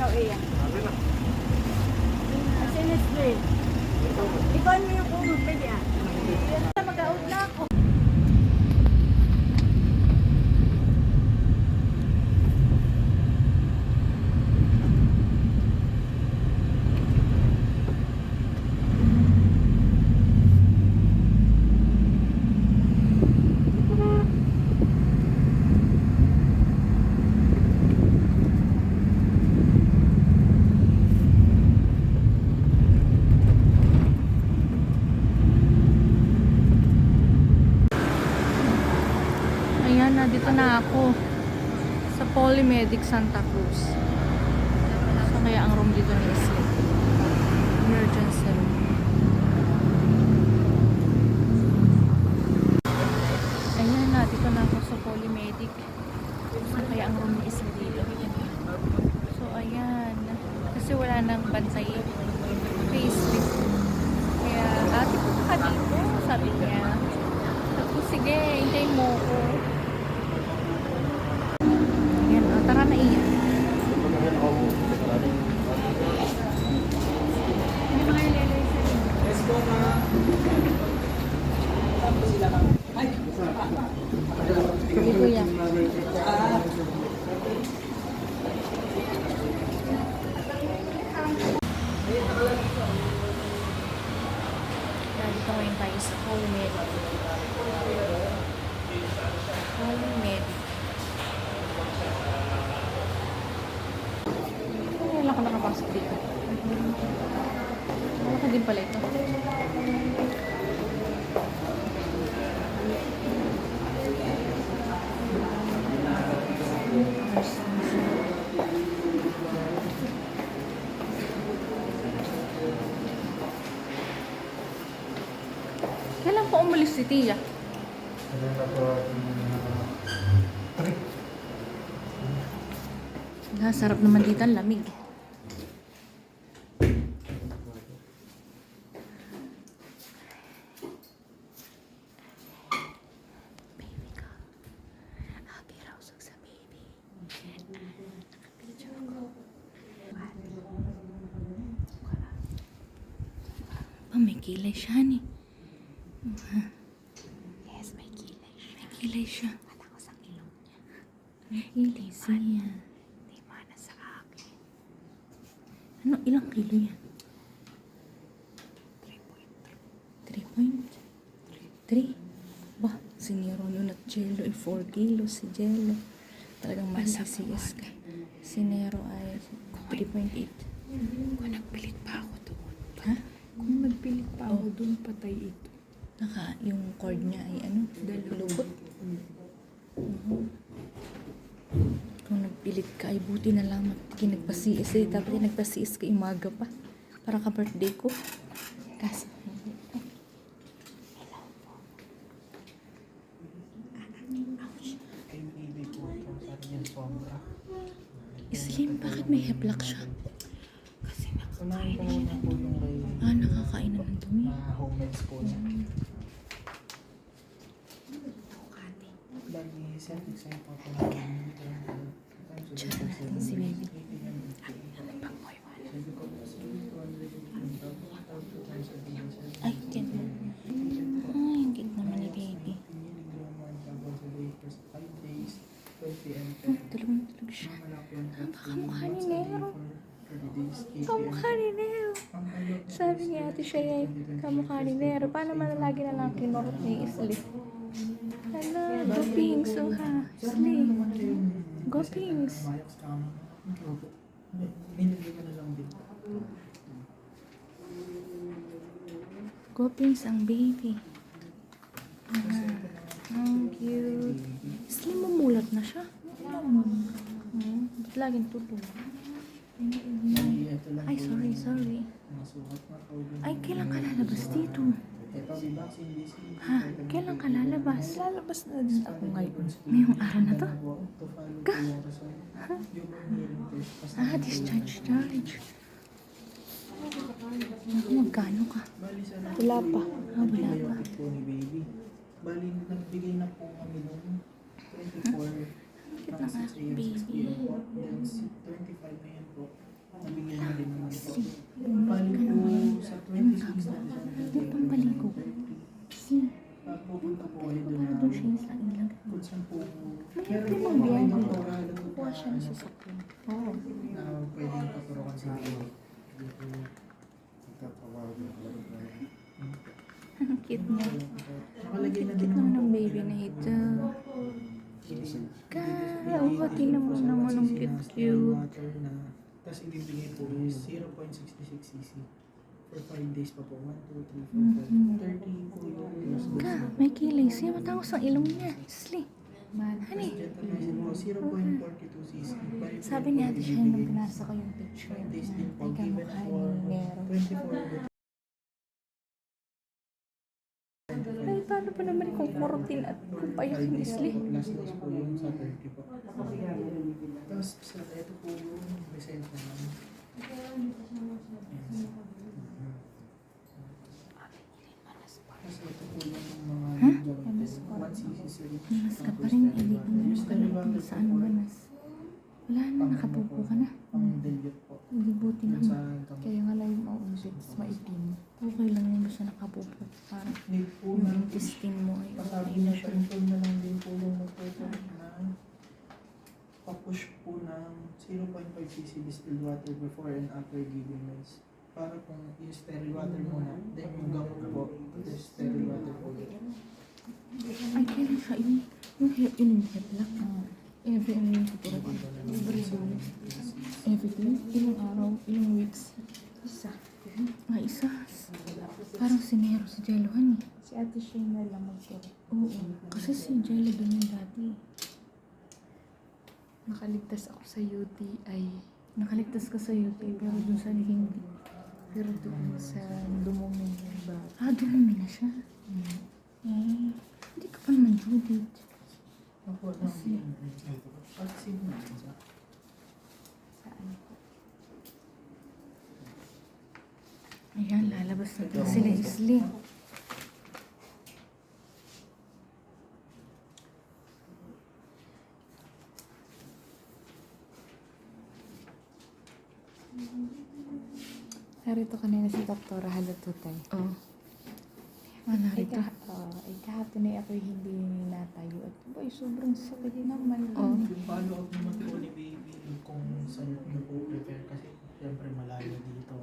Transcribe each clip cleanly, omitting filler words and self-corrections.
Ikaw iyan. Asinis din. Ikaw mo yung kumot pwede ah. Mag-out na ako. Ayan, nandito na ako sa Polymedic Santa Cruz. So, kaya ang room dito ni Isli. Emergency room. Ayan, nandito na ako sa Polymedic. So, kaya ang room ni Isli dito. So, ayan. Kasi wala nang bantay. Facelift. Kaya, ate po ka dito, sabi niya. Sabi ko, sige, hintayin mo ko. Ayan, tara na iyan. Hindi mga ilelay sa rin. Let's go na. Sige, kuya. Dito ngayon tayo sa Polymedic. Polymedic. Ngayon lang ako nakapasok dito. Malaki din pala ito. Kailan po umalis si Tia? Sarap naman dito, ang lamig. Baby ko. Happy rausog sa baby. Nakapidyo ako. May kilay siya ni. Yes, may kilay siya. May kilay siya. Wala ko sa ilong niya. May kilay siya. Hindi mana sa akin. Ano? Ilang kilo yan? 3.3. Ba, si Nero at Jello ay 4 kilos. Si Jello. Talagang masisiyas ka. Si Nero ay 3.8. Kung nagpilit pa ako doon. Ha? Kung nagpilit pa ako doon, patay ito. Yung cord niya ay ano? Lubot. Kung nagpilit ka ay buti na lang nagpasiis eh. Dapat nagpasiis ka umaga pa. Para ka birthday ko. Kaso Islim, bakit may hemlock siya? Kasi Unahin ko muna po yung may Nakakain na ng dumi. homemade spoon. bukati. Bali, self-exam po po namin. Chat natin si baby. Ay, yan. Ay, ang cute naman ni baby. Dalawang tulog siya. Kamukha ni Nero. Kamukha ni Nero. Sabi ni ate siya ay kamukha ni Nero. Paano man lagi na lang kinurot ni Isli? Hala, go Pings. Oh ha, Isli. Go Pings. Go Pings ang baby. Ang cute. Isli, mumulat na siya. Ba't laging tutulog? Ay, sorry. Ay, kailan ka lalabas dito? Ha? Kailan ka lalabas? Lalabas na din ako ngayon. Ngayong araw na to? Ka? Ha? Discharge. Magkano ka? Wala pa. Wala pa. Bali, nagbigay na po kami noon. 24. Cute na nga, baby. 25 na yan po. Si, Bali ka po naman. sa Yung 26 tabo. na Yung pampaligo. Si, Pag pupunta po kayo pero doon para doon siya yung sa ilang. kung saan po. May Meron po limang mga biyahe. doktora doon Kuha siya ng sasakyan. Oo. na pwedeng paturukan sa akin. Ang cute niya. Nakalagay na Cute din naman po. ng baby na ito. Oo, tingnan mo naman ang cute-cute. Tapos ibibigay po is 0.66 cc for 5 days pa po. 1, 2, 3, 4, 5. 30 po yung first dose. Ka, may kilay siya. Matangos ang ilong niya. Sli. Honey. Gentamicin po, 0.42 cc. Bali po Sabi yun ni po ate siya ibibigay nung is pinasa ko yung picture. 5 days din po. Ay, Given kamukha for ni Nero. 24 Ay, paano pa naman kung korotin at kung payak yung isli? Last dose po yung sa 30 po. Tapos sa ito po yung resent naman. Tapos ito po yung mga gamit. 1 cc syringe. Manas ka pa rin. Iligo mo ka na. Saan manas? Wala na, nakapupo ka na. Pang dilute po. Hindi buti Yun sa naman. gamot. Kaya nga lang yung maulit, maitim. Okay lang yun basta nakapupo. Parang Need po yung ng intestine mo ay pasabi okay na na siya. control na lang din po yung magpapag na papush po ng 0.5 cc distilled water before and after giving meds. Para kung yung sterile water muna, then yung gamot po, the sterile water po. Ay, kailan siya yung hip lang. Every ano yung tuturo ko. Every day. Every day. Ilang araw, ilang weeks. Isa. Ah, isa. Parang si Nero, si Jellohan eh. Si Ate Shane lang magturo. Oo. Kasi si Jello doon yung dati. Nakaligtas ako sa UTI. Nakaligtas ka sa UTI pero doon sa hindi. Pero doon sa dumumi yung bag. Ah, dumumi na siya. Hindi ka pa naman Judith. Ako lang yung vaccine na sa Saan po? Ayan, lalabas na din sila isli. Narito kanina si Dr. Halatutay. Oo. Ah, narito. Kahapon ay ako'y hindi natayo. At boy, sobrang sakit naman. Oo. yung follow-up naman po ni baby kung saan nyo po prepare kasi siyempre malayo dito.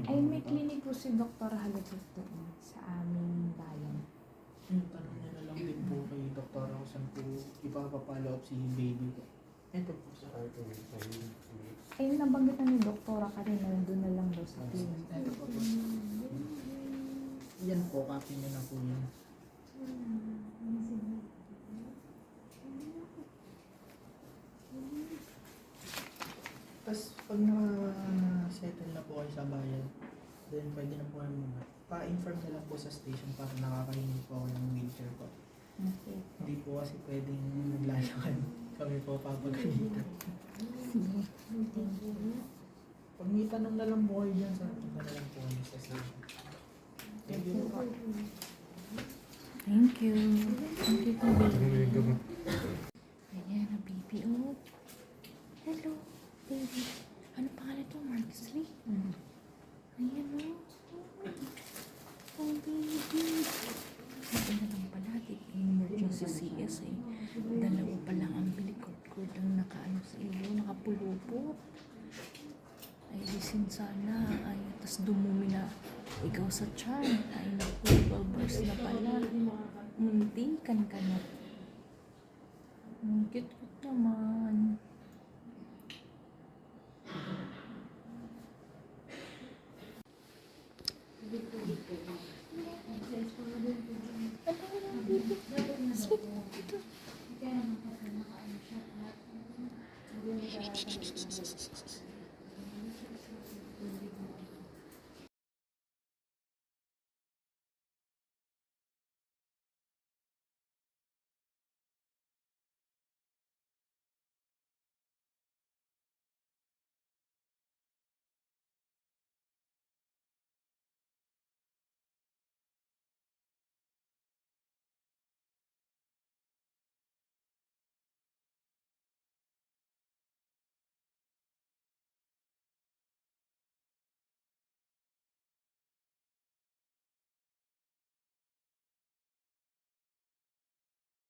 Ay, may clinic po si Dr. Halatutay sa aming bayan. Yung tanong niya na lang din po kay Dr. kung saan po ipapapollow up si baby ko. Ito po sa Ay, nabanggit na ni Doktora kanina, doon na lang daw sa clinic. Ito po. Yan po, copy niya na po yan. Tapos pag naka-settle na po kayo sa bayan, then pwede na po kayo muna. Pa-inform na lang po sa station para nakakahingi po ako ng wheelchair po. Okay. Hindi po kasi pwedeng naglalakad. Kami po papagalitan. Sige. Pag may tanong na lang po kayo dyan, sa na lang po kayo sa station. Thank you po. Thank you. Thank you, baby. Ayan, ang baby. Oh. Hello, baby. Ano pangalan ito? Marcus Lee? Ayan, oh. Oh, baby. Sabi na lang pala, emergency CS eh. Dalawa pa lang ang bilikod ang nakaano sa iyo, nakapulupo. Ay, lisin sana. Ay, tas dumumi na ikaw sa tiyan. Ay, naku, babers na pala. Muntikan ka na. Ang cute naman.